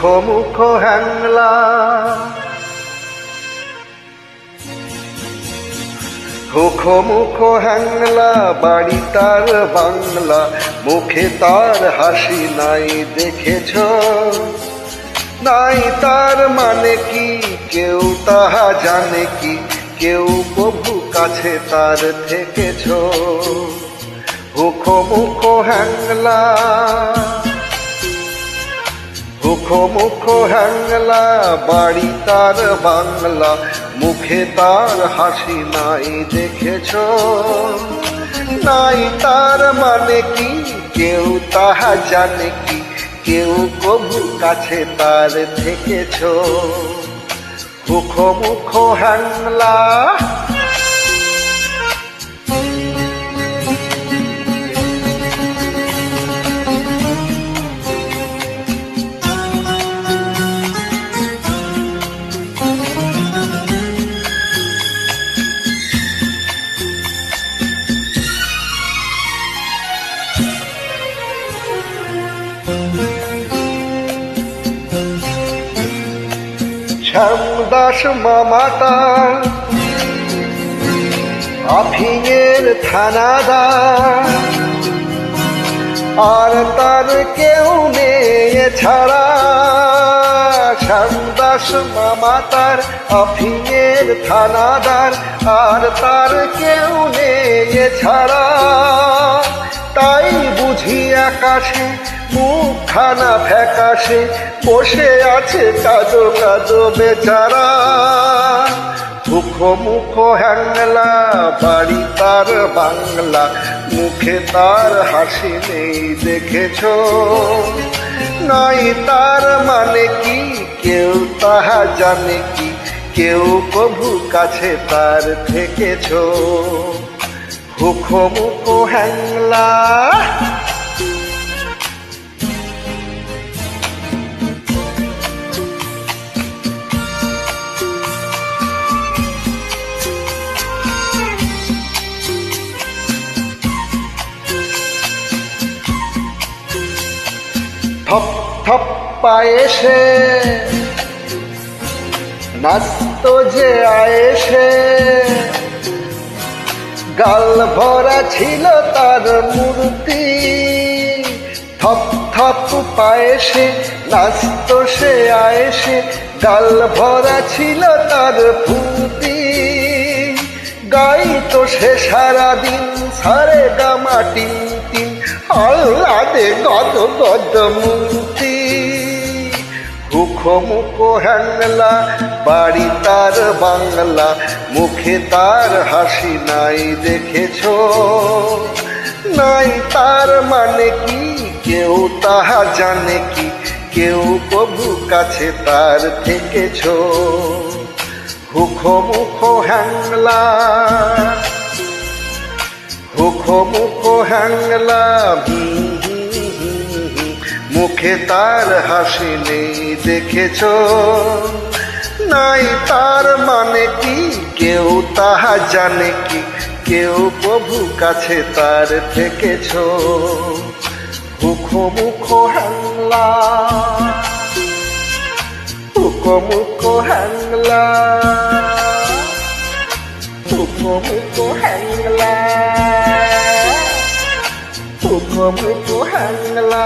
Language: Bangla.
মুখ হ্যাংলা, মুখ হ্যাংলা, বাড়ি তার বাংলা, মুখে তার হাসি নাই দেখেছ? নাই তার মানে কি কেউ তাহা জানে কি? কেউ প্রভু কাছে তার থেকেছ? মুখ হ্যাংলা, মুখ হ্যাংলা, বাড়ি তার বাংলা, মুখে তার হাসি নাই দেখেছ? নাই তার মানে কি কেউ তাহা জানে কি? কেউ প্রভু কাছে তার থেকেছ? মুখ হ্যাংলা। শ্যামদাস মামাতার আফিংয়ের থানাদার, আর তার কেউ নেই ছাড়া। শ্যামদাস মামাতার আফিংয়ের থানাদার, আর তার কেউ নেই ছাড়া। তাই বুঝি আকাশে মুখখানা ফ্যাকাশে বসে আছে কাদো কাদো বেচারা। মুখ হ্যাংলা, বাড়ি তার বাংলা, মুখে তার হাসি নেই দেখেছ? নাই তার মানে কি কেউ তাহা জানে কি? কেউ প্রভু কাছে তার থেকেছ? মুখ হ্যাংলা। থপ থপ পায়েসে নাচত যে আয়েসে, গাল ভরা ছিল তার মূর্তি। থপ থপ পায়েসে নাচত সে আয়েসে, গাল ভরা ছিল তার ফুর্তি। গাইতো সে সারাদিন সারে গামা টিন টিন, আহ্লাদে গদ গদ মূর্তি। মুখ হ্যাংলা, বাড়ি তার বাংলা, মুখে তার হাসি নাই দেখেছ? নাই তার মানে কি কেউ তাহা জানে কি? কেউ প্রভু কাছে তার থেকেছ? মুখ হ্যাংলা, মুখ হ্যাংলা, মুখে তার হাসি নেই দেখেছ? নাই তার মানে কি কেউ তাহা জানে কি? কেউ প্রভু কাছে তার থেকেছ? মুখ হ্যাংলা, মুখ হ্যাংলা, মুখ হ্যাংলা, মুখ হ্যাংলা।